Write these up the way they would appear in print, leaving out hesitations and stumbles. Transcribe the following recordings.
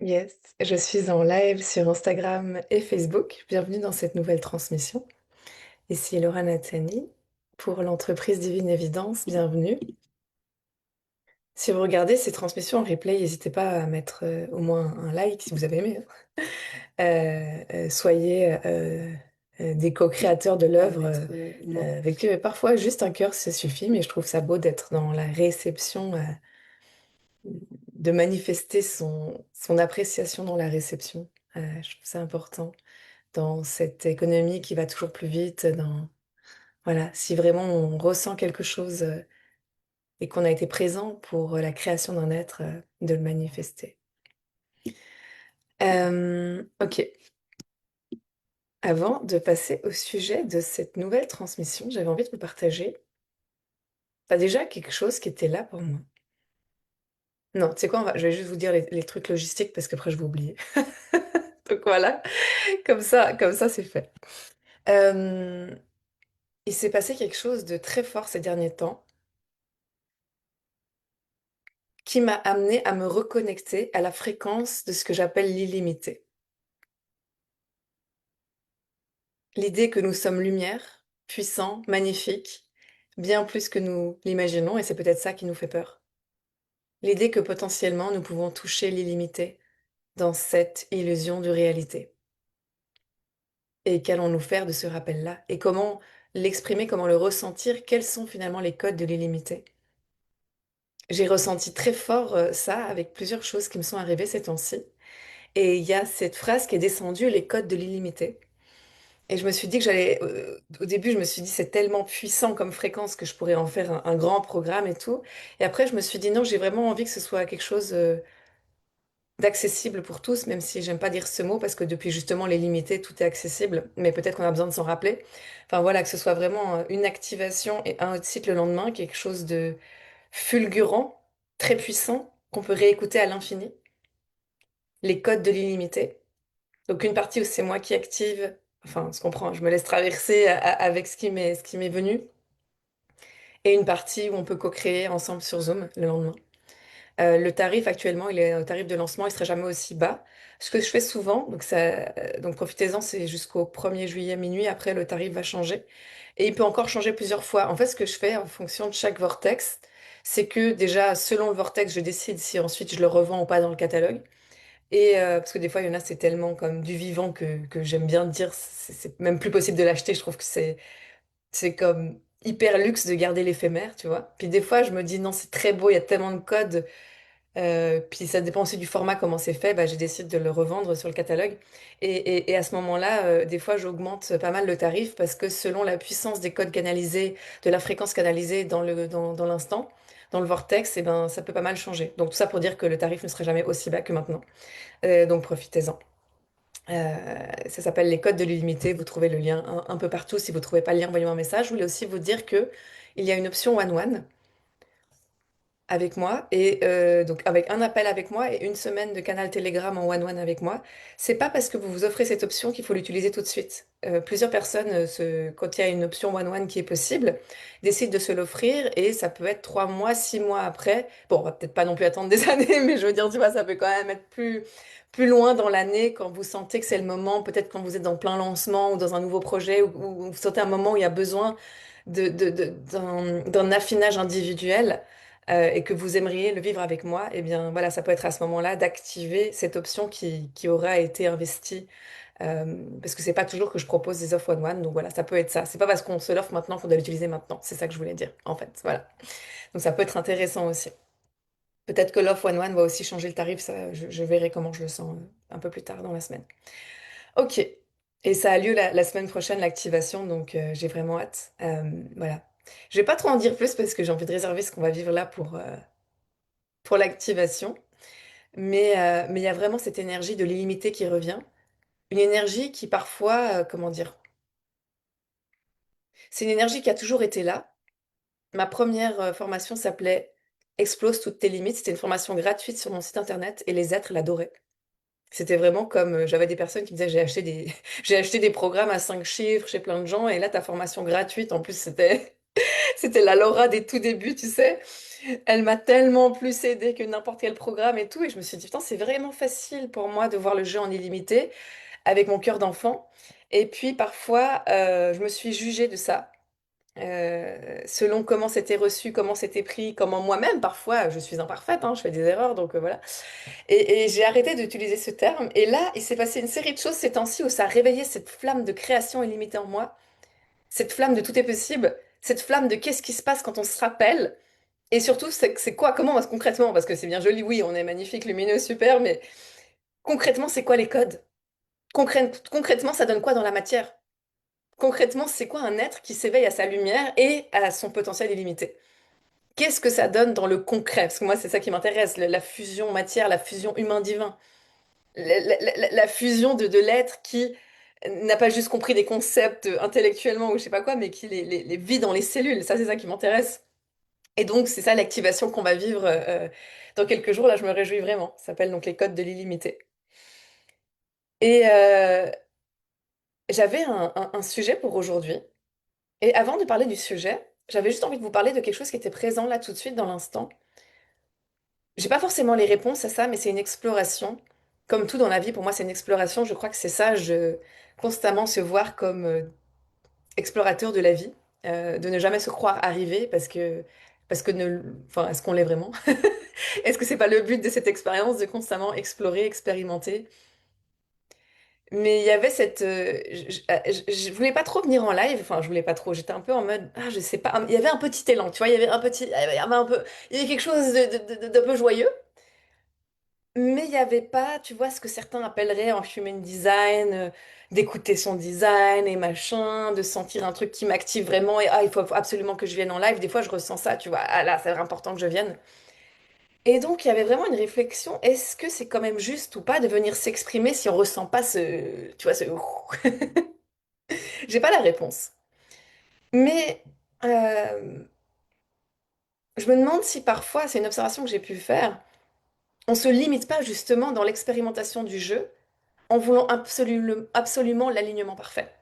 Yes, je suis en live sur Instagram et Facebook. Bienvenue dans cette nouvelle transmission. Ici Laura Nathani pour l'entreprise Divine Évidence. Bienvenue. Si vous regardez ces transmissions en replay, n'hésitez pas à mettre au moins un like si vous avez aimé, hein. Soyez des co-créateurs de l'œuvre avec eux. Parfois, juste un cœur, ça suffit, mais je trouve ça beau d'être dans la réception, de manifester son appréciation dans la réception. Je trouve ça important dans cette économie qui va toujours plus vite, voilà, si vraiment on ressent quelque chose et qu'on a été présent pour la création d'un être, de le manifester. Ok, avant de passer au sujet de cette nouvelle transmission, j'avais envie de vous partager déjà quelque chose qui était là pour moi. Non, tu sais quoi, je vais juste vous dire les trucs logistiques parce qu'après je vais oublier. Donc voilà, comme ça c'est fait. Euh, il s'est passé quelque chose de très fort ces derniers temps qui m'a amené à me reconnecter à la fréquence de ce que j'appelle l'illimité. L'idée que nous sommes lumière, puissants, magnifiques, bien plus que nous l'imaginons, et c'est peut-être ça qui nous fait peur. L'idée que potentiellement nous pouvons toucher l'illimité dans cette illusion de réalité. Et qu'allons-nous faire de ce rappel-là? Et comment l'exprimer, comment le ressentir? Quels sont finalement les codes de l'illimité? J'ai ressenti très fort ça avec plusieurs choses qui me sont arrivées ces temps-ci. Et il y a cette phrase qui est descendue, les codes de l'illimité. Et je me suis dit que au début, je me suis dit c'est tellement puissant comme fréquence que je pourrais en faire un grand programme et tout. Et après, je me suis dit non, j'ai vraiment envie que ce soit quelque chose d'accessible pour tous, même si j'aime pas dire ce mot parce que depuis justement les limités, tout est accessible. Mais peut-être qu'on a besoin de s'en rappeler. Enfin voilà, que ce soit vraiment une activation et un autre site le lendemain, quelque chose de fulgurant, très puissant, qu'on peut réécouter à l'infini. Les codes de l'illimité. Donc une partie où c'est moi qui active, enfin, on se comprend, je me laisse traverser avec ce qui m'est venu, et une partie où on peut co-créer ensemble sur Zoom le lendemain. Le tarif actuellement, il est au tarif de lancement, il serait jamais aussi bas. Ce que je fais souvent, donc profitez-en, c'est jusqu'au 1er juillet minuit, après le tarif va changer. Et il peut encore changer plusieurs fois. En fait, ce que je fais en fonction de chaque vortex, c'est que déjà, selon le vortex, je décide si ensuite je le revends ou pas dans le catalogue. Et parce que des fois, il y en a, c'est tellement comme du vivant que j'aime bien dire, c'est même plus possible de l'acheter. Je trouve que c'est comme hyper luxe de garder l'éphémère, tu vois. Puis des fois, je me dis non, c'est très beau, il y a tellement de codes. Puis ça dépend aussi du format, comment c'est fait. Bah, j'ai décidé de le revendre sur le catalogue. Et à ce moment-là, des fois, j'augmente pas mal le tarif parce que selon la puissance des codes canalisés, de la fréquence canalisée dans l'instant, dans le vortex, et ben, ça peut pas mal changer. Donc tout ça pour dire que le tarif ne sera jamais aussi bas que maintenant. Donc profitez-en. Ça s'appelle les codes de l'illimité. Vous trouvez le lien un peu partout. Si vous ne trouvez pas le lien, envoyez-moi un message. Je voulais aussi vous dire que il y a une option one-one avec moi et donc avec un appel avec moi et une semaine de canal Telegram en one-one avec moi. C'est pas parce que vous vous offrez cette option qu'il faut l'utiliser tout de suite. Plusieurs personnes, quand il y a une option one-one qui est possible, décident de se l'offrir et ça peut être 3 mois, 6 mois après. Bon, on va peut-être pas non plus attendre des années, mais je veux dire, tu vois, ça peut quand même être plus loin dans l'année quand vous sentez que c'est le moment, peut-être quand vous êtes dans plein lancement ou dans un nouveau projet ou vous sentez un moment où il y a besoin d'un affinage individuel et que vous aimeriez le vivre avec moi, eh bien voilà, ça peut être à ce moment-là d'activer cette option qui aura été investie. Parce que c'est pas toujours que je propose des offres one-one, donc voilà, ça peut être ça. C'est pas parce qu'on se l'offre maintenant qu'on doit l'utiliser maintenant. C'est ça que je voulais dire, en fait. Voilà. Donc ça peut être intéressant aussi. Peut-être que l'offre one-one va aussi changer le tarif, ça, je verrai comment je le sens un peu plus tard dans la semaine. Ok. Et ça a lieu la semaine prochaine, l'activation, donc j'ai vraiment hâte. Voilà. Je vais pas trop en dire plus parce que j'ai envie de réserver ce qu'on va vivre là pour l'activation. Mais il y a vraiment cette énergie de l'illimité qui revient. Une énergie qui parfois, comment dire, c'est une énergie qui a toujours été là. Ma première formation s'appelait Explose toutes tes limites. C'était une formation gratuite sur mon site internet et les êtres l'adoraient. C'était vraiment comme j'avais des personnes qui me disaient j'ai acheté des j'ai acheté des programmes à 5 chiffres chez plein de gens et là ta formation gratuite en plus c'était c'était la Laura des tout débuts, tu sais. Elle m'a tellement plus aidée que n'importe quel programme et tout. Et je me suis dit, putain, c'est vraiment facile pour moi de voir le jeu en illimité avec mon cœur d'enfant. Et puis parfois, je me suis jugée de ça. Selon comment c'était reçu, comment c'était pris, comment moi-même, parfois, je suis imparfaite, hein, je fais des erreurs, donc voilà. Et j'ai arrêté d'utiliser ce terme. Et là, il s'est passé une série de choses ces temps-ci où ça a réveillé cette flamme de création illimitée en moi, cette flamme de tout est possible, cette flamme de qu'est-ce qui se passe quand on se rappelle. Et surtout, c'est quoi, comment, concrètement, parce que c'est bien joli, oui, on est magnifique, lumineux, super, mais concrètement, c'est quoi les codes? Concrètement, ça donne quoi dans la matière? Concrètement, c'est quoi un être qui s'éveille à sa lumière et à son potentiel illimité? Qu'est-ce que ça donne dans le concret? Parce que moi, c'est ça qui m'intéresse, la fusion matière, la fusion humain-divin, la fusion de l'être qui n'a pas juste compris des concepts intellectuellement ou je sais pas quoi, mais qui les vit dans les cellules. Ça, c'est ça qui m'intéresse. Et donc, c'est ça l'activation qu'on va vivre dans quelques jours. Là, je me réjouis vraiment. Ça s'appelle donc les codes de l'illimité. Et j'avais un sujet pour aujourd'hui. Et avant de parler du sujet, j'avais juste envie de vous parler de quelque chose qui était présent là tout de suite dans l'instant. J'ai pas forcément les réponses à ça, mais c'est une exploration. Comme tout dans la vie, pour moi, c'est une exploration. Je crois que c'est ça, constamment se voir comme explorateur de la vie, de ne jamais se croire arrivé enfin, est-ce qu'on l'est vraiment? Est-ce que c'est pas le but de cette expérience de constamment explorer, expérimenter? Mais il y avait je voulais pas trop venir en live, enfin je voulais pas trop, j'étais un peu en mode, ah je sais pas, il y avait un petit élan, tu vois, il y avait quelque chose d'un peu joyeux, mais il y avait pas, tu vois, ce que certains appelleraient en human design, d'écouter son design et machin, de sentir un truc qui m'active vraiment et ah il faut absolument que je vienne en live, des fois je ressens ça, tu vois, ah là c'est important que je vienne. Et donc, il y avait vraiment une réflexion, est-ce que c'est quand même juste ou pas de venir s'exprimer si on ressent pas tu vois, ce... J'ai pas la réponse. Mais je me demande si parfois, c'est une observation que j'ai pu faire, on se limite pas justement dans l'expérimentation du jeu en voulant absolument l'alignement parfait.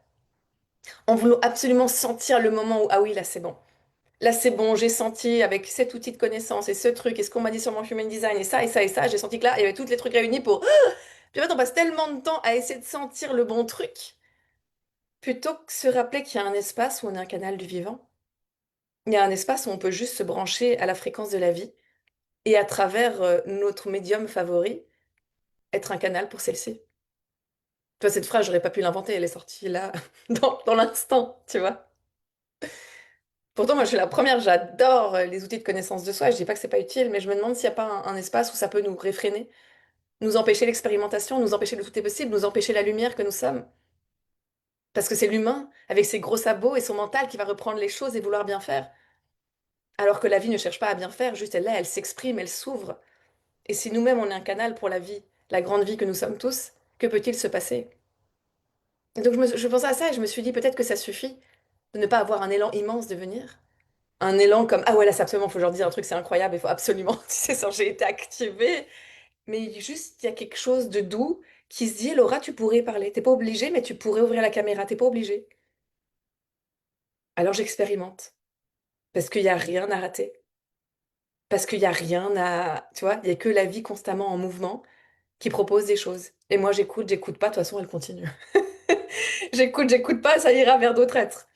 En voulant absolument sentir le moment où, ah oui, là c'est bon. Là c'est bon, j'ai senti avec cet outil de connaissance et ce truc et ce qu'on m'a dit sur mon human design et ça et ça et ça, j'ai senti que là, il y avait tous les trucs réunis pour... Puis en fait, on passe tellement de temps à essayer de sentir le bon truc plutôt que se rappeler qu'il y a un espace où on est un canal du vivant. Il y a un espace où on peut juste se brancher à la fréquence de la vie et à travers notre médium favori, être un canal pour celle-ci. Toi, cette phrase, j'aurais pas pu l'inventer, elle est sortie là, dans l'instant, tu vois. Pourtant, moi, je suis la première, j'adore les outils de connaissance de soi, je dis pas que c'est pas utile, mais je me demande s'il n'y a pas un espace où ça peut nous réfréner, nous empêcher l'expérimentation, nous empêcher le tout est possible, nous empêcher la lumière que nous sommes. Parce que c'est l'humain, avec ses gros sabots et son mental, qui va reprendre les choses et vouloir bien faire. Alors que la vie ne cherche pas à bien faire, juste elle est là, elle s'exprime, elle s'ouvre. Et si nous-mêmes on est un canal pour la vie, la grande vie que nous sommes tous, que peut-il se passer? Et donc je pensais à ça et je me suis dit peut-être que ça suffit de ne pas avoir un élan immense de venir. Un élan comme ah ouais là c'est absolument, faut que je leur dise un truc, c'est incroyable, il faut absolument, tu sais, ça j'ai été activée. Mais juste il y a quelque chose de doux qui se dit Laura, tu pourrais parler. T'es pas obligée, mais tu pourrais ouvrir la caméra, t'es pas obligée. Alors j'expérimente. Parce qu'il n'y a rien à rater. Parce qu'il n'y a rien à... Tu vois, il n'y a que la vie constamment en mouvement qui propose des choses. Et moi, j'écoute pas, de toute façon, elle continue. J'écoute pas, ça ira vers d'autres êtres.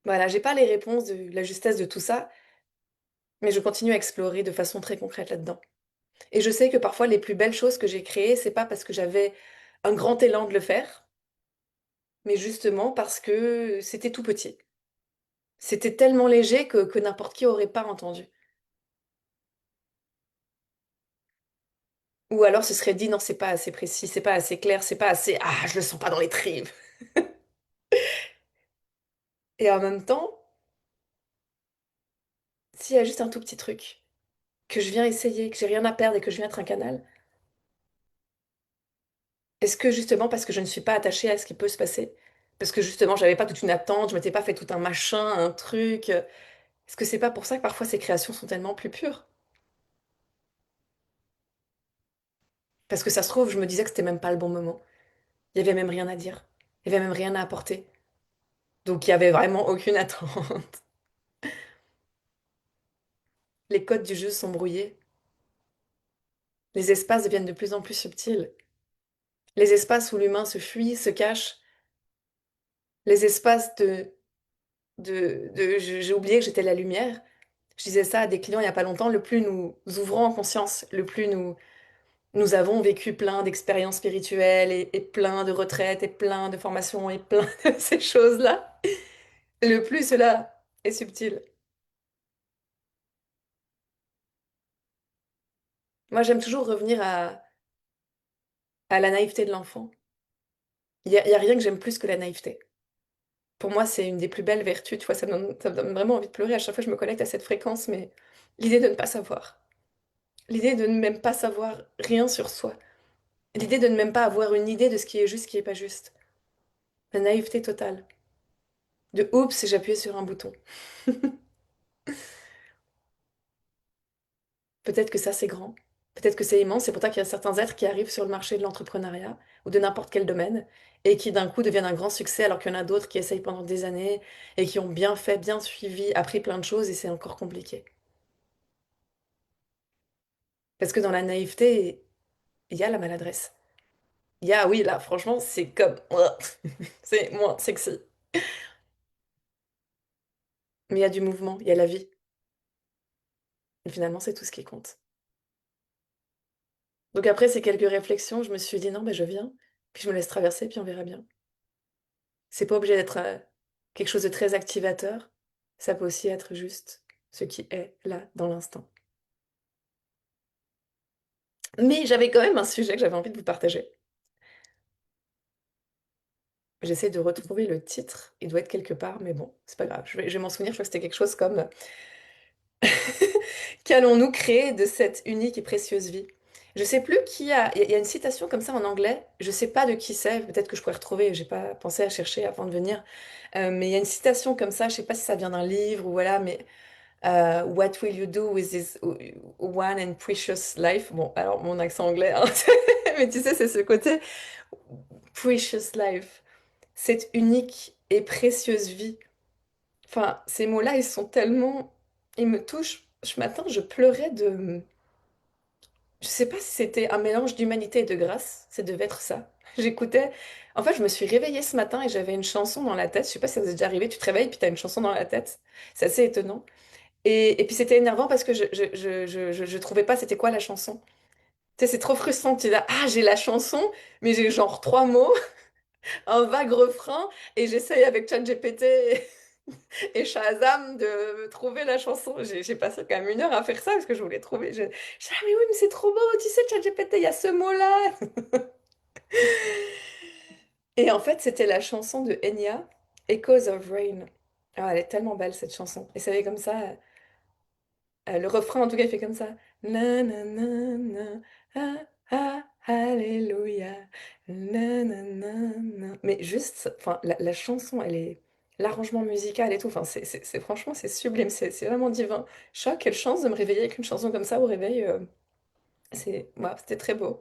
Voilà, j'ai pas les réponses de la justesse de tout ça, mais je continue à explorer de façon très concrète là-dedans. Et je sais que parfois, les plus belles choses que j'ai créées, c'est pas parce que j'avais un grand élan de le faire, mais justement parce que c'était tout petit. C'était tellement léger que n'importe qui aurait pas entendu. Ou alors ce serait dit non, c'est pas assez précis, c'est pas assez clair, c'est pas assez... Ah, je le sens pas dans les tripes. Et en même temps, s'il y a juste un tout petit truc, que je viens essayer, que j'ai rien à perdre et que je viens être un canal, est-ce que justement parce que je ne suis pas attachée à ce qui peut se passer, parce que justement j'avais pas toute une attente, je m'étais pas fait tout un machin, un truc, est-ce que c'est pas pour ça que parfois ces créations sont tellement plus pures? Parce que ça se trouve, je me disais que c'était même pas le bon moment. Il y avait même rien à dire. Il y avait même rien à apporter. Donc il y avait vraiment aucune attente. Les codes du jeu sont brouillés. Les espaces deviennent de plus en plus subtils. Les espaces où l'humain se fuit, se cache. Les espaces j'ai oublié que j'étais la lumière. Je disais ça à des clients il n'y a pas longtemps. Le plus nous ouvrons en conscience, le plus nous avons vécu plein d'expériences spirituelles et plein de retraites et plein de formations et plein de ces choses-là, le plus cela est subtil. Moi, j'aime toujours revenir à la naïveté de l'enfant. Il y a rien que j'aime plus que la naïveté. Pour moi, c'est une des plus belles vertus, tu vois, ça me donne vraiment envie de pleurer à chaque fois que je me connecte à cette fréquence, mais l'idée de ne pas savoir, l'idée de ne même pas savoir rien sur soi, l'idée de ne même pas avoir une idée de ce qui est juste, ce qui est pas juste. La naïveté totale. De oups, j'ai appuyé sur un bouton. Peut-être que ça, c'est grand. Peut-être que c'est immense. C'est pour ça qu'il y a certains êtres qui arrivent sur le marché de l'entrepreneuriat ou de n'importe quel domaine et qui d'un coup deviennent un grand succès alors qu'il y en a d'autres qui essayent pendant des années et qui ont bien fait, bien suivi, appris plein de choses et c'est encore compliqué. Parce que dans la naïveté, il y a la maladresse. Il y a, oui, là, franchement, c'est comme... C'est moins sexy. Mais il y a du mouvement, il y a la vie. Et finalement, c'est tout ce qui compte. Donc après ces quelques réflexions, je me suis dit non, ben je viens, puis je me laisse traverser, puis on verra bien. C'est pas obligé d'être quelque chose de très activateur. Ça peut aussi être juste ce qui est là dans l'instant. Mais j'avais quand même un sujet que j'avais envie de vous partager. J'essaie de retrouver le titre. Il doit être quelque part, mais bon, c'est pas grave. Je vais m'en souvenir. Je crois que c'était quelque chose comme qu'allons-nous créer de cette unique et précieuse vie? Je sais plus qui a. Il y a une citation comme ça en anglais. Je sais pas de qui c'est. Peut-être que je pourrais retrouver. J'ai pas pensé à chercher avant de venir. Mais il y a une citation comme ça. Je sais pas si ça vient d'un livre ou voilà. Mais What will you do with this one and precious life? Bon, alors mon accent anglais, hein. Mais tu sais, c'est ce côté precious life, cette unique et précieuse vie. Enfin, ces mots-là, ils sont tellement, ils me touchent. Ce matin, je pleurais de, je sais pas si c'était un mélange d'humanité et de grâce. Ça devait être ça. J'écoutais. En fait, je me suis réveillée ce matin et j'avais une chanson dans la tête. Je sais pas si ça vous est déjà arrivé. Tu te réveilles puis t'as une chanson dans la tête. C'est assez étonnant. Et puis c'était énervant parce que je trouvais pas c'était quoi la chanson. Tu sais, c'est trop frustrant. Tu dis là, ah, j'ai la chanson, mais j'ai genre trois mots, un vague refrain, et j'essaye avec ChatGPT et Shazam de trouver la chanson. J'ai passé quand même une heure à faire ça parce que je voulais trouver. Ah, mais oui, mais c'est trop beau, tu sais, ChatGPT, il y a ce mot-là. Et en fait, c'était la chanson de Enya, Echoes of Rain. Ah, elle est tellement belle cette chanson. Et ça fait comme ça. Le refrain, en tout cas, il fait comme ça. Na, na, na, na, ah, ah, alléluia. Na, na, na, na. Mais juste, enfin, la chanson, elle est. L'arrangement musical et tout, enfin, franchement, c'est sublime, c'est vraiment divin. Je quelle chance de me réveiller avec une chanson comme ça au réveil. C'était très beau.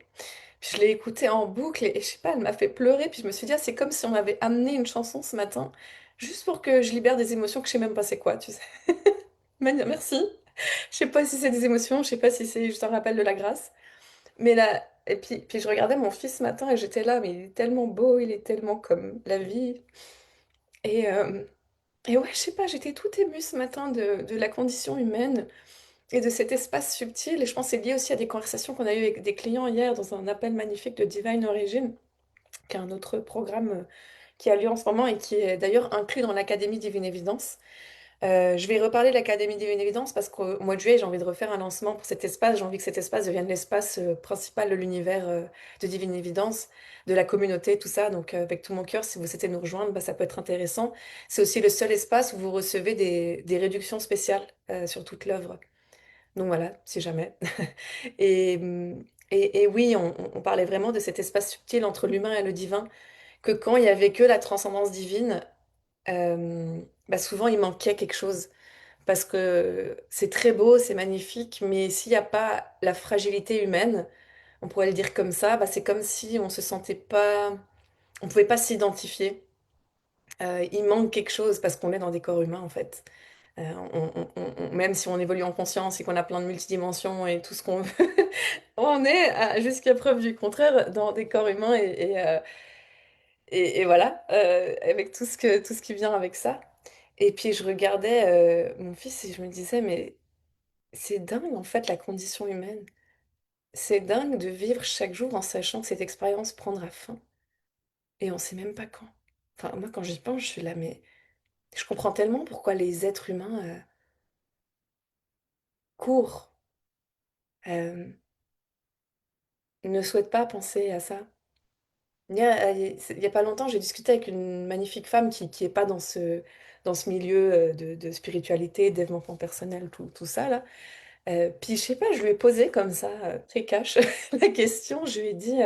Puis je l'ai écoutée en boucle et je sais pas, elle m'a fait pleurer. Puis je me suis dit, ah, c'est comme si on m'avait amené une chanson ce matin, juste pour que je libère des émotions que je sais même pas c'est quoi, tu sais. Merci. Je sais pas si c'est des émotions, je sais pas si c'est juste un rappel de la grâce. Mais là, et puis je regardais mon fils ce matin et j'étais là, mais il est tellement beau, il est tellement comme la vie. Et, euh, et ouais, je sais pas, j'étais toute émue ce matin de la condition humaine et de cet espace subtil. Et je pense que c'est lié aussi à des conversations qu'on a eues avec des clients hier dans un appel magnifique de Divine Origin, qui est un autre programme qui a lieu en ce moment et qui est d'ailleurs inclus dans l'Académie Divine Évidence. Je vais reparler de l'Académie Divine Évidence parce qu'au mois de juillet, j'ai envie de refaire un lancement pour cet espace. J'ai envie que cet espace devienne l'espace principal de l'univers de Divine Évidence, de la communauté, tout ça. Donc, avec tout mon cœur, si vous souhaitez nous rejoindre, bah, ça peut être intéressant. C'est aussi le seul espace où vous recevez des réductions spéciales sur toute l'œuvre. Donc voilà, si jamais. Et, et oui, on parlait vraiment de cet espace subtil entre l'humain et le divin, que quand il y avait que la transcendance divine, bah souvent il manquait quelque chose parce que c'est très beau, c'est magnifique, mais s'il n'y a pas la fragilité humaine, on pourrait le dire comme ça, bah c'est comme si on se sentait pas, on pouvait pas s'identifier. Il manque quelque chose parce qu'on est dans des corps humains en fait. Même si on évolue en conscience et qu'on a plein de multidimensions et tout ce qu'on veut, on est, jusqu'à preuve du contraire, dans des corps humains et voilà, avec tout ce qui vient avec ça. Et puis je regardais mon fils et je me disais, mais c'est dingue en fait la condition humaine. C'est dingue de vivre chaque jour en sachant que cette expérience prendra fin et on sait même pas quand. Enfin, moi quand j'y pense, je suis là, mais je comprends tellement pourquoi les êtres humains courent, euh, ne souhaitent pas penser à ça. Il y a pas longtemps, j'ai discuté avec une magnifique femme qui est pas dans ce milieu de spiritualité, développement personnel, tout ça là. Puis je sais pas, je lui ai posé comme ça, très cash, la question. Je lui ai dit,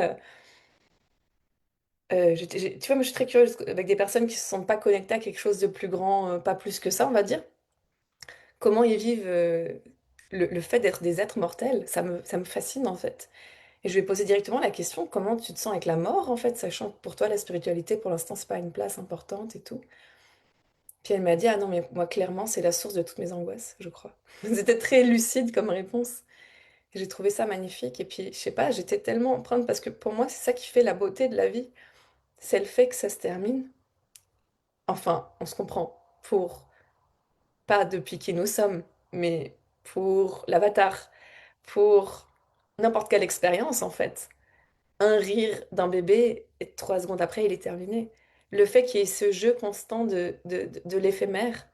tu vois, moi je suis très curieuse avec des personnes qui se sentent pas connectées à quelque chose de plus grand, pas plus que ça, on va dire. Comment ils vivent le fait d'être des êtres mortels, ça me fascine en fait. Et je lui ai posé directement la question, comment tu te sens avec la mort en fait, sachant que pour toi la spiritualité pour l'instant c'est pas une place importante et tout. Puis elle m'a dit, ah non mais moi clairement c'est la source de toutes mes angoisses, je crois. C'était très lucide comme réponse. Et j'ai trouvé ça magnifique. Et puis je sais pas, j'étais tellement empreinte parce que pour moi c'est ça qui fait la beauté de la vie, c'est le fait que ça se termine. Enfin, on se comprend. Pour, pas depuis qui nous sommes, mais pour l'avatar, pour n'importe quelle expérience en fait. Un rire d'un bébé et 3 secondes après, il est terminé. Le fait qu'il y ait ce jeu constant de l'éphémère,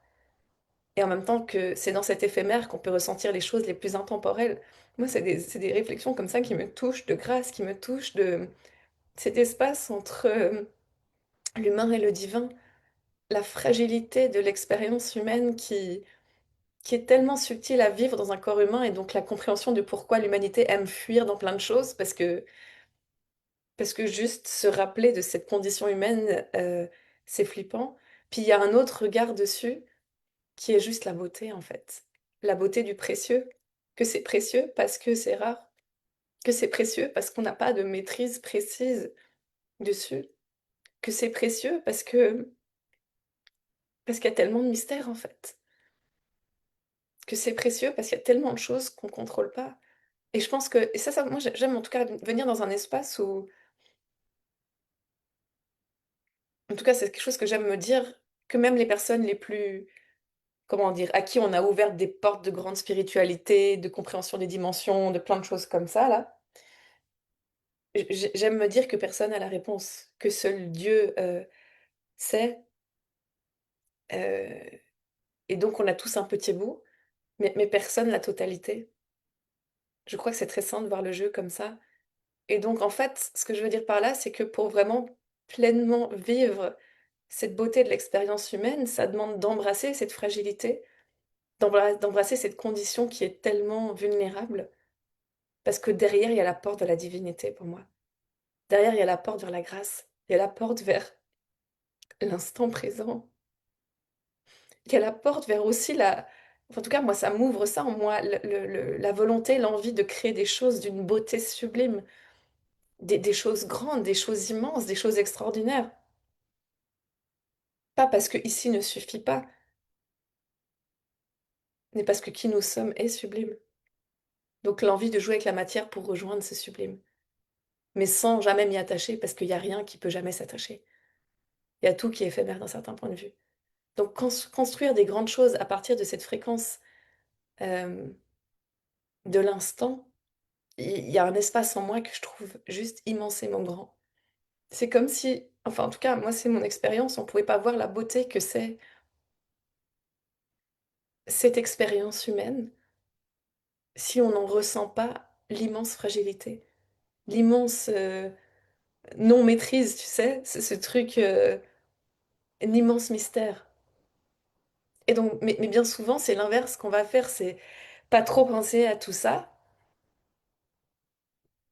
et en même temps que c'est dans cet éphémère qu'on peut ressentir les choses les plus intemporelles. Moi, c'est des réflexions comme ça qui me touchent de grâce, qui me touchent de cet espace entre l'humain et le divin, la fragilité de l'expérience humaine qui est tellement subtile à vivre dans un corps humain, et donc la compréhension de pourquoi l'humanité aime fuir dans plein de choses, parce que juste se rappeler de cette condition humaine, c'est flippant. Puis il y a un autre regard dessus qui est juste la beauté en fait. La beauté du précieux. Que c'est précieux parce que c'est rare. Que c'est précieux parce qu'on n'a pas de maîtrise précise dessus. Que c'est précieux parce qu'il y a tellement de mystères en fait. Que c'est précieux parce qu'il y a tellement de choses qu'on contrôle pas. Et je pense que, et ça moi j'aime en tout cas venir dans un espace où, en tout cas c'est quelque chose que j'aime me dire, que même les personnes les plus, comment dire, à qui on a ouvert des portes de grande spiritualité, de compréhension des dimensions, de plein de choses comme ça, là, j'aime me dire que personne n'a la réponse, que seul Dieu sait, euh, et donc on a tous un petit bout, mais personne la totalité. Je crois que c'est très sain de voir le jeu comme ça. Et donc en fait, ce que je veux dire par là, c'est que pour vraiment pleinement vivre cette beauté de l'expérience humaine, ça demande d'embrasser cette fragilité, d'embrasser cette condition qui est tellement vulnérable. Parce que derrière, il y a la porte de la divinité pour moi. Derrière, il y a la porte vers la grâce. Il y a la porte vers l'instant présent. Il y a la porte vers aussi la... Enfin, en tout cas, moi, ça m'ouvre ça en moi, la volonté, l'envie de créer des choses d'une beauté sublime, des choses grandes, des choses immenses, des choses extraordinaires. Pas parce que ici ne suffit pas, mais parce que qui nous sommes est sublime. Donc l'envie de jouer avec la matière pour rejoindre ce sublime. Mais sans jamais m'y attacher, parce qu'il n'y a rien qui peut jamais s'attacher. Il y a tout qui est éphémère d'un certain point de vue. Donc construire des grandes choses à partir de cette fréquence euh, de l'instant, il y a un espace en moi que je trouve juste immensément grand. C'est comme si, enfin en tout cas moi c'est mon expérience, on pouvait pas voir la beauté que c'est cette expérience humaine si on n'en ressent pas l'immense fragilité, l'immense non-maîtrise, tu sais, ce truc, l'immense mystère. Et donc, mais bien souvent c'est l'inverse qu'on va faire, c'est pas trop penser à tout ça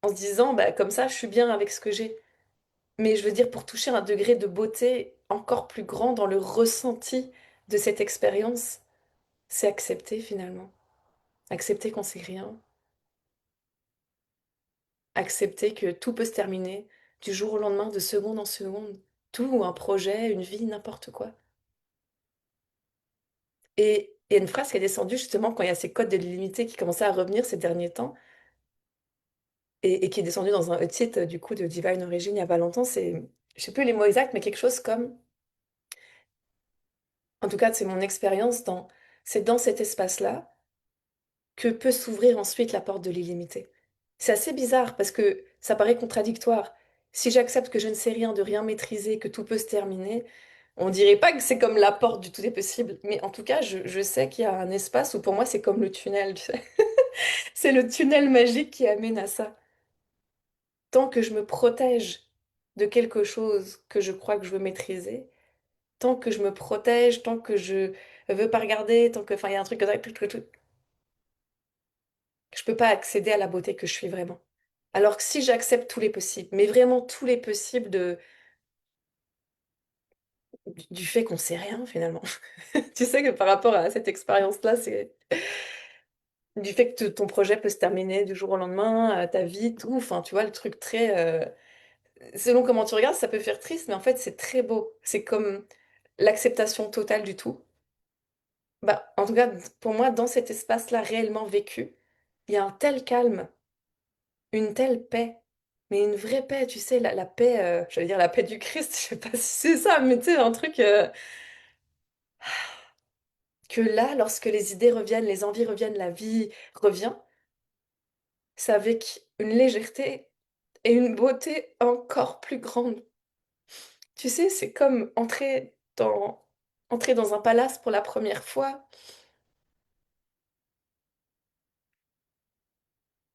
en se disant, bah, comme ça, je suis bien avec ce que j'ai. Mais je veux dire, pour toucher un degré de beauté encore plus grand dans le ressenti de cette expérience, c'est accepter finalement. Accepter qu'on sait rien. Accepter que tout peut se terminer du jour au lendemain, de seconde en seconde. Tout, un projet, une vie, n'importe quoi. Il y a une phrase qui est descendue justement quand il y a ces codes de l'illimité qui commençaient à revenir ces derniers temps et qui est descendue dans un titre du coup de Divine Origin il y a pas longtemps. C'est, je sais plus les mots exacts, mais quelque chose comme, en tout cas c'est mon expérience dans, c'est dans cet espace-là que peut s'ouvrir ensuite la porte de l'illimité. C'est assez bizarre parce que ça paraît contradictoire. Si j'accepte que je ne sais rien, de rien maîtriser, que tout peut se terminer, on dirait pas que c'est comme la porte du tout est possible, mais en tout cas, je sais qu'il y a un espace où pour moi c'est comme le tunnel, tu sais. C'est le tunnel magique qui amène à ça. Tant que je me protège de quelque chose que je crois que je veux maîtriser, tant que je me protège, tant que je veux pas regarder, tant que, enfin, il y a un truc, je peux pas accéder à la beauté que je suis vraiment. Alors que si j'accepte tous les possibles, mais vraiment tous les possibles du fait qu'on sait rien finalement. Tu sais que par rapport à cette expérience-là, c'est du fait que ton projet peut se terminer du jour au lendemain, ta vie, tout. Enfin, tu vois, le truc très, selon comment tu regardes, ça peut faire triste, mais en fait, c'est très beau. C'est comme l'acceptation totale du tout. Bah, en tout cas, pour moi, dans cet espace-là réellement vécu, il y a un tel calme, une telle paix, mais une vraie paix, tu sais, la paix, j'allais dire la paix du Christ, je sais pas si c'est ça, mais tu sais, un truc que là, lorsque les idées reviennent, les envies reviennent, la vie revient, c'est avec une légèreté et une beauté encore plus grande. Tu sais, c'est comme entrer dans un palace pour la première fois,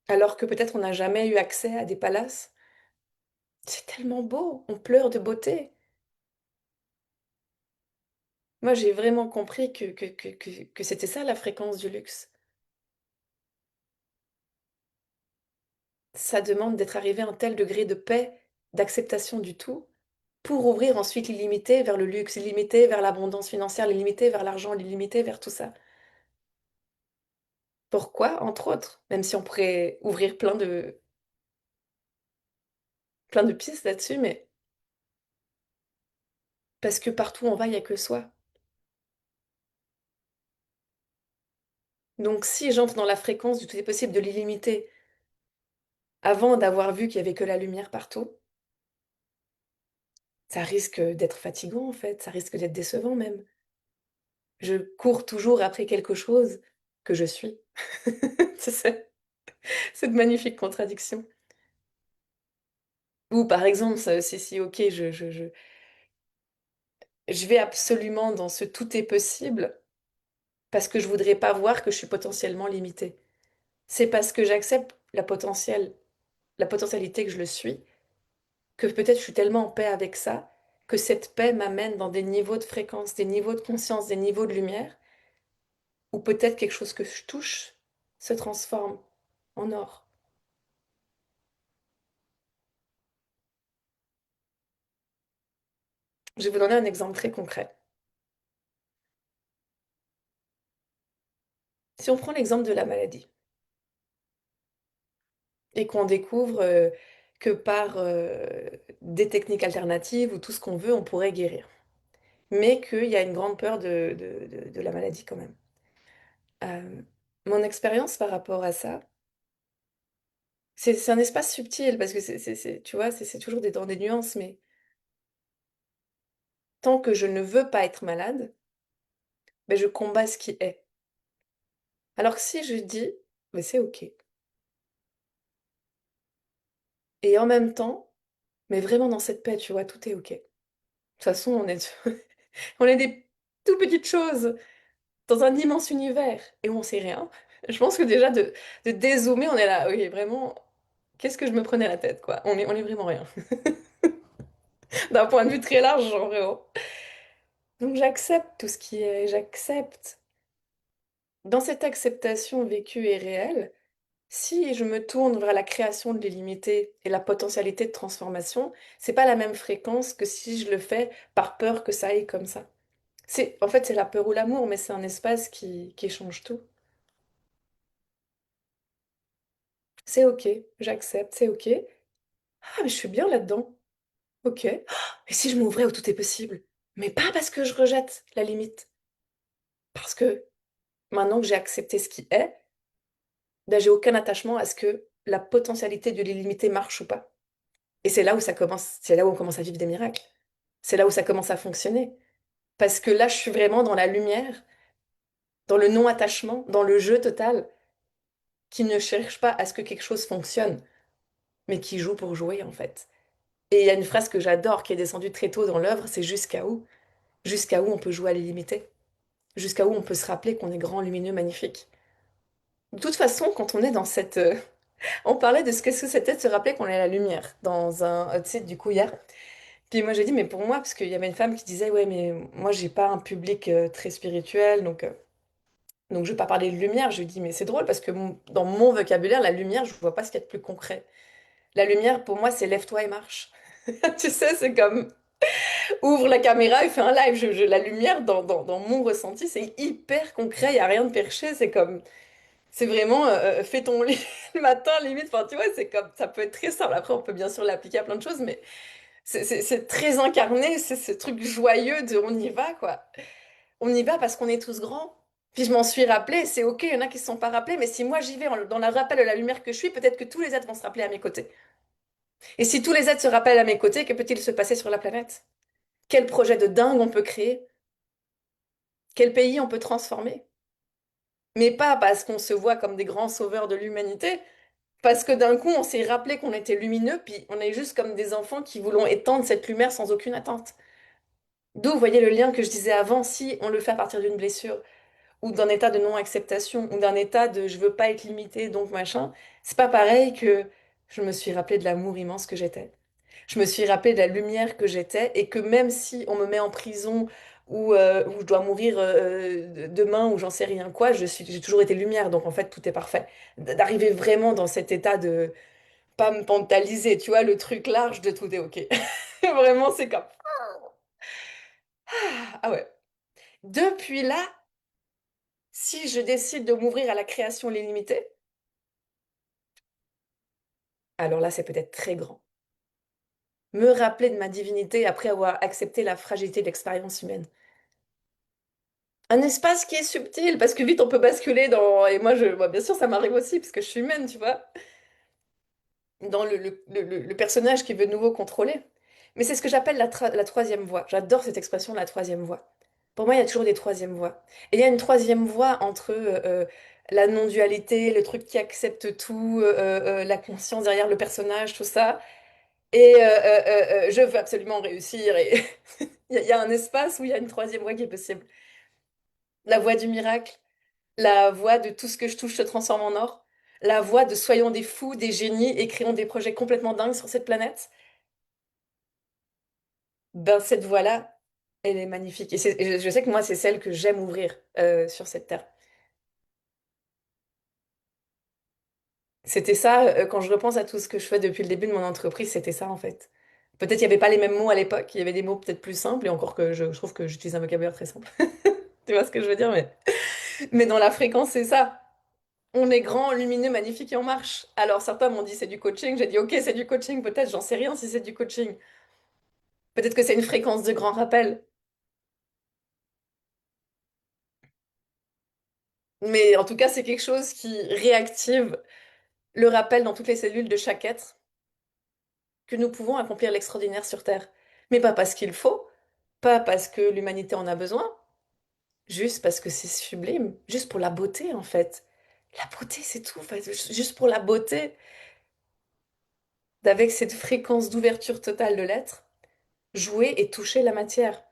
alors que peut-être on n'a jamais eu accès à des palaces. C'est tellement beau, on pleure de beauté. Moi, j'ai vraiment compris que c'était ça la fréquence du luxe. Ça demande d'être arrivé à un tel degré de paix, d'acceptation du tout, pour ouvrir ensuite l'illimité vers le luxe, l'illimité vers l'abondance financière, l'illimité vers l'argent, l'illimité vers tout ça. Pourquoi? Entre autres, même si on pourrait ouvrir plein de pistes là-dessus, mais parce que partout où on va, il n'y a que soi. Donc si j'entre dans la fréquence du tout est possible de l'illimité, avant d'avoir vu qu'il y avait que la lumière partout, ça risque d'être fatigant en fait, ça risque d'être décevant même. Je cours toujours après quelque chose que je suis. C'est ça, cette magnifique contradiction. Ou par exemple, si, ok, je vais absolument dans ce tout est possible parce que je voudrais pas voir que je suis potentiellement limitée. C'est parce que j'accepte la potentialité que je le suis, que peut-être je suis tellement en paix avec ça, que cette paix m'amène dans des niveaux de fréquence, des niveaux de conscience, des niveaux de lumière, où peut-être quelque chose que je touche se transforme en or. Je vais vous donner un exemple très concret. Si on prend l'exemple de la maladie et qu'on découvre que par des techniques alternatives ou tout ce qu'on veut, on pourrait guérir, mais qu'il y a une grande peur de la maladie quand même. Euh, Mon expérience par rapport à ça, c'est un espace subtil parce que tu vois, c'est toujours dans des nuances, mais tant que je ne veux pas être malade, ben je combats ce qui est. Alors que si je dis, mais c'est ok, et en même temps, mais vraiment dans cette paix, tu vois, tout est ok. De toute façon, on est des tout petites choses dans un immense univers et on sait rien. Je pense que déjà de dézoomer, on est là, oui, vraiment, qu'est-ce que je me prenais la tête, quoi. On est vraiment rien. D'un point de vue très large, genre vraiment. Donc j'accepte tout ce qui est, j'accepte. Dans cette acceptation vécue et réelle, si je me tourne vers la création de l'illimité et la potentialité de transformation, c'est pas la même fréquence que si je le fais par peur que ça aille comme ça. En fait, c'est la peur ou l'amour, mais c'est un espace qui change tout. C'est ok, j'accepte, c'est ok. Ah, mais je suis bien là-dedans. Ok. Ah, et si je m'ouvrais où tout est possible? Mais pas parce que je rejette la limite. Parce que maintenant que j'ai accepté ce qui est, ben, j'ai aucun attachement à ce que la potentialité de l'illimité marche ou pas. Et c'est là où ça commence, c'est là où on commence à vivre des miracles. C'est là où ça commence à fonctionner. Parce que là, je suis vraiment dans la lumière, dans le non-attachement, dans le jeu total, qui ne cherche pas à ce que quelque chose fonctionne, mais qui joue pour jouer, en fait. Et il y a une phrase que j'adore, qui est descendue très tôt dans l'œuvre, c'est jusqu'à où? Jusqu'à où on peut jouer à l'illimité? Jusqu'à où on peut se rappeler qu'on est grand, lumineux, magnifique? De toute façon, quand on est dans cette... On parlait de ce qu'est-ce que c'était de se rappeler qu'on est la lumière dans un site du coup hier. Puis moi j'ai dit, mais pour moi, parce qu'il y avait une femme qui disait, ouais, mais moi j'ai pas un public très spirituel, donc je vais pas parler de lumière. Je lui dis, mais c'est drôle parce que dans mon vocabulaire, la lumière, je vois pas ce qu'il y a de plus concret. La lumière, pour moi, c'est lève-toi et marche. Tu sais, c'est comme ouvre la caméra et fais un live. La lumière, dans mon ressenti, c'est hyper concret, il n'y a rien de perché. C'est comme, c'est vraiment, fais ton lit le matin, limite. Enfin, tu vois, c'est comme, ça peut être très simple. Après, on peut bien sûr l'appliquer à plein de choses, mais c'est très incarné, c'est ce truc joyeux de on y va, quoi. On y va parce qu'on est tous grands. Puis je m'en suis rappelé, c'est ok, il y en a qui ne se sont pas rappelés, mais si moi j'y vais dans le rappel de la lumière que je suis, peut-être que tous les êtres vont se rappeler à mes côtés. Et si tous les êtres se rappellent à mes côtés, que peut-il se passer sur la planète? Quel projet de dingue on peut créer? Quel pays on peut transformer? Mais pas parce qu'on se voit comme des grands sauveurs de l'humanité, parce que d'un coup on s'est rappelé qu'on était lumineux, puis on est juste comme des enfants qui voulons étendre cette lumière sans aucune attente. D'où, vous voyez le lien que je disais avant, si on le fait à partir d'une blessure, ou d'un état de non-acceptation, ou d'un état de je veux pas être limité, donc machin, c'est pas pareil que je me suis rappelé de l'amour immense que j'étais. Je me suis rappelé de la lumière que j'étais, et que même si on me met en prison, ou je dois mourir demain, ou j'en sais rien quoi, j'ai toujours été lumière, donc en fait tout est parfait. D'arriver vraiment dans cet état de pas me mentaliser, tu vois, le truc large de tout est ok. Vraiment, c'est comme. Ah ouais. Depuis là, si je décide de m'ouvrir à la création illimitée, alors là, c'est peut-être très grand. Me rappeler de ma divinité après avoir accepté la fragilité de l'expérience humaine. Un espace qui est subtil, parce que vite on peut basculer dans... Et moi, bien sûr, ça m'arrive aussi, parce que je suis humaine, tu vois, dans le personnage qui veut de nouveau contrôler. Mais c'est ce que j'appelle la troisième voie. J'adore cette expression, la troisième voie. Pour moi, il y a toujours des troisièmes voies. Et il y a une troisième voie entre la non-dualité, le truc qui accepte tout, la conscience derrière le personnage, tout ça. Et je veux absolument réussir. Et il y a un espace où il y a une troisième voie qui est possible. La voie du miracle, la voie de tout ce que je touche se transforme en or, la voie de soyons des fous, des génies et créons des projets complètement dingues sur cette planète. Ben, cette voie-là, elle est magnifique. Et je sais que moi, c'est celle que j'aime ouvrir sur cette terre. C'était ça, quand je repense à tout ce que je fais depuis le début de mon entreprise, c'était ça en fait. Peut-être il n'y avait pas les mêmes mots à l'époque, il y avait des mots peut-être plus simples, et encore que je trouve que j'utilise un vocabulaire très simple. Tu vois ce que je veux dire, mais dans la fréquence, c'est ça. On est grand, lumineux, magnifique et on marche. Alors certains m'ont dit c'est du coaching, j'ai dit ok c'est du coaching, peut-être j'en sais rien si c'est du coaching. Peut-être que c'est une fréquence de grand rappel. Mais en tout cas c'est quelque chose qui réactive le rappel dans toutes les cellules de chaque être que nous pouvons accomplir l'extraordinaire sur Terre. Mais pas parce qu'il faut, pas parce que l'humanité en a besoin, juste parce que c'est sublime, juste pour la beauté en fait. La beauté, c'est tout, en fait. Juste pour la beauté, d'avec cette fréquence d'ouverture totale de l'être, jouer et toucher la matière,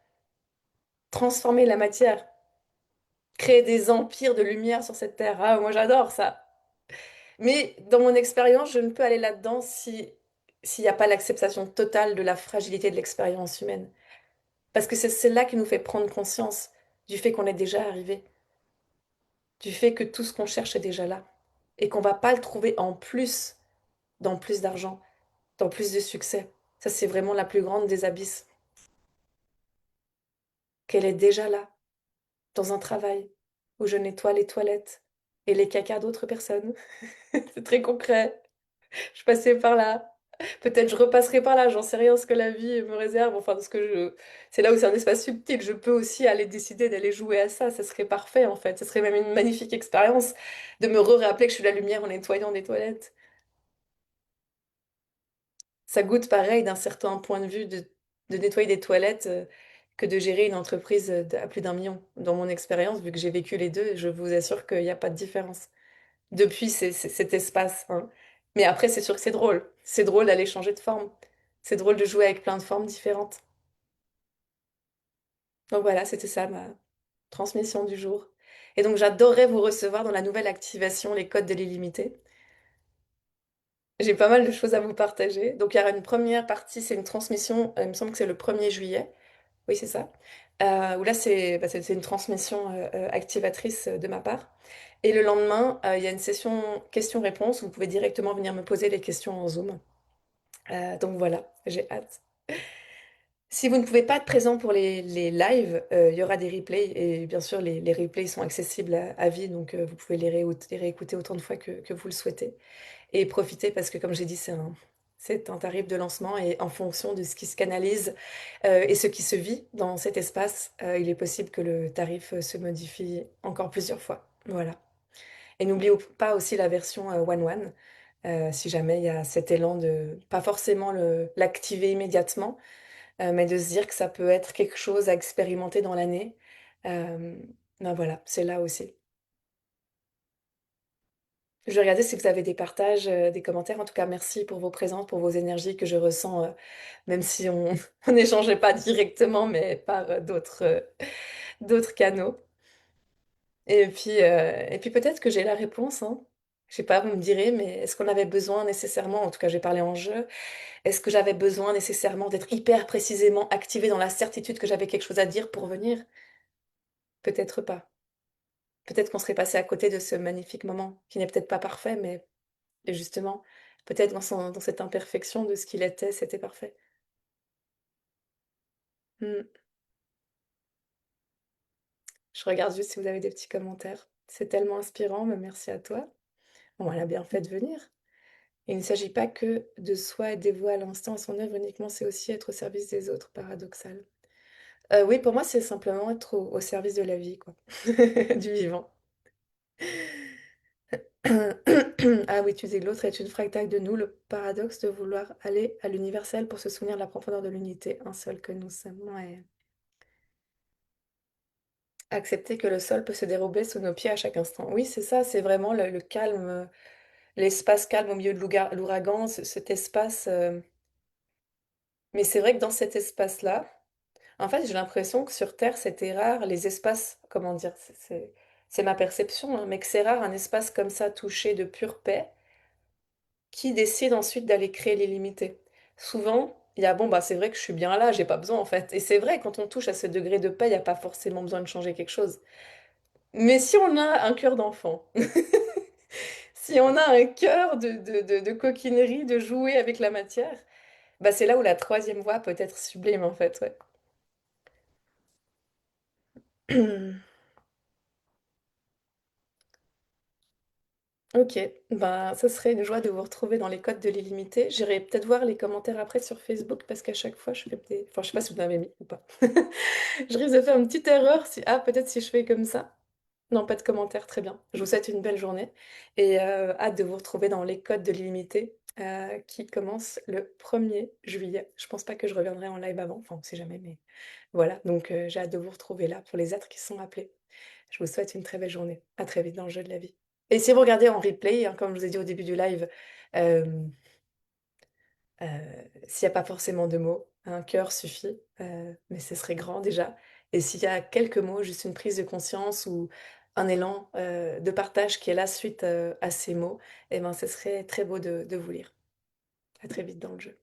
transformer la matière, créer des empires de lumière sur cette terre. Ah, moi j'adore ça. Mais dans mon expérience, je ne peux aller là-dedans s'il n'y a pas l'acceptation totale de la fragilité de l'expérience humaine. Parce que c'est celle-là qui nous fait prendre conscience du fait qu'on est déjà arrivé, du fait que tout ce qu'on cherche est déjà là, et qu'on va pas le trouver en plus, dans plus d'argent, dans plus de succès. Ça, c'est vraiment la plus grande des abysses, qu'elle est déjà là, dans un travail où je nettoie les toilettes et les cacas d'autres personnes. C'est très concret. Je passais par là. Peut-être je repasserai par là, j'en sais rien ce que la vie me réserve. Enfin, ce que je... C'est là où c'est un espace subtil. Je peux aussi aller décider d'aller jouer à ça. Ça serait parfait, en fait. Ce serait même une magnifique expérience de me rappeler que je suis la lumière en nettoyant des toilettes. Ça goûte pareil d'un certain point de vue de nettoyer des toilettes que de gérer une entreprise à plus d'un million. Dans mon expérience, vu que j'ai vécu les deux, je vous assure qu'il n'y a pas de différence. Depuis cet espace, hein. Mais après, c'est sûr que c'est drôle. C'est drôle d'aller changer de forme. C'est drôle de jouer avec plein de formes différentes. Donc voilà, c'était ça ma transmission du jour. Et donc j'adorerais vous recevoir dans la nouvelle activation Les Codes de l'illimité. J'ai pas mal de choses à vous partager. Donc il y aura une première partie, c'est une transmission, il me semble que c'est le 1er juillet. Oui, c'est ça. Où là, c'est une transmission activatrice de ma part. Et le lendemain, il y a une session questions-réponses. Vous pouvez directement venir me poser les questions en Zoom. Donc voilà, j'ai hâte. Si vous ne pouvez pas être présent pour les lives, il y aura des replays. Et bien sûr, les replays sont accessibles à vie. Donc vous pouvez les réécouter autant de fois que vous le souhaitez. Et profitez parce que, comme j'ai dit, c'est un tarif de lancement. Et en fonction de ce qui se canalise et ce qui se vit dans cet espace, il est possible que le tarif se modifie encore plusieurs fois. Voilà. Et n'oubliez pas aussi la version one-one, si jamais il y a cet élan de pas forcément l'activer immédiatement, mais de se dire que ça peut être quelque chose à expérimenter dans l'année. Euh, ben voilà, c'est là aussi. Je vais regarder si vous avez des partages, des commentaires. En tout cas, merci pour vos présences, pour vos énergies que je ressens, même si on on n'échangeait pas directement, mais par d'autres canaux. Et puis peut-être que j'ai la réponse, hein. Je sais pas, vous me direz, mais est-ce qu'on avait besoin nécessairement, en tout cas j'ai parlé en jeu, est-ce que j'avais besoin nécessairement d'être hyper précisément activée dans la certitude que j'avais quelque chose à dire pour venir? Peut-être pas. Peut-être qu'on serait passé à côté de ce magnifique moment, qui n'est peut-être pas parfait, mais justement, peut-être dans cette imperfection de ce qu'il était, c'était parfait. Hmm. Je regarde juste si vous avez des petits commentaires. C'est tellement inspirant, mais merci à toi. Bon, elle a bien fait de venir. Il ne s'agit pas que de soi et dévouer à l'instant à son œuvre uniquement, c'est aussi être au service des autres, paradoxal. Oui, pour moi, c'est simplement être au service de la vie, quoi, du vivant. Ah oui, tu dis que l'autre est une fractale de nous, le paradoxe de vouloir aller à l'universel pour se souvenir de la profondeur de l'unité, un seul que nous sommes. Ouais. Accepter que le sol peut se dérober sous nos pieds à chaque instant. Oui, c'est ça, c'est vraiment le calme, l'espace calme au milieu de l'ouragan, cet espace. Mais c'est vrai que dans cet espace-là, en fait, j'ai l'impression que sur Terre, c'était rare, les espaces, comment dire, c'est ma perception, hein, mais que c'est rare un espace comme ça, touché de pure paix, qui décide ensuite d'aller créer l'illimité. Souvent, il y a, bon, bah, c'est vrai que je suis bien là, j'ai pas besoin en fait. Et c'est vrai, quand on touche à ce degré de paix, il n'y a pas forcément besoin de changer quelque chose. Mais si on a un cœur d'enfant, si on a un cœur de coquinerie, de jouer avec la matière, bah, c'est là où la troisième voie peut être sublime en fait, ouais. Ok, ben ça serait une joie de vous retrouver dans les codes de l'illimité. J'irai peut-être voir les commentaires après sur Facebook parce qu'à chaque fois je fais des... Enfin, je sais pas si vous en avez mis ou pas. Je risque de faire une petite erreur si... Ah, peut-être si je fais comme ça. Non, pas de commentaires, très bien. Je vous souhaite une belle journée et hâte de vous retrouver dans les codes de l'illimité qui commence le 1er juillet. Je pense pas que je reviendrai en live avant, enfin on sait jamais, mais voilà. Donc j'ai hâte de vous retrouver là pour les êtres qui sont appelés. Je vous souhaite une très belle journée. À très vite dans le jeu de la vie. Et si vous regardez en replay, hein, comme je vous ai dit au début du live, euh, s'il n'y a pas forcément de mots, un cœur suffit, mais ce serait grand déjà. Et s'il y a quelques mots, juste une prise de conscience ou un élan de partage qui est là suite à ces mots, eh ben, ce serait très beau de vous lire. À très vite dans le jeu.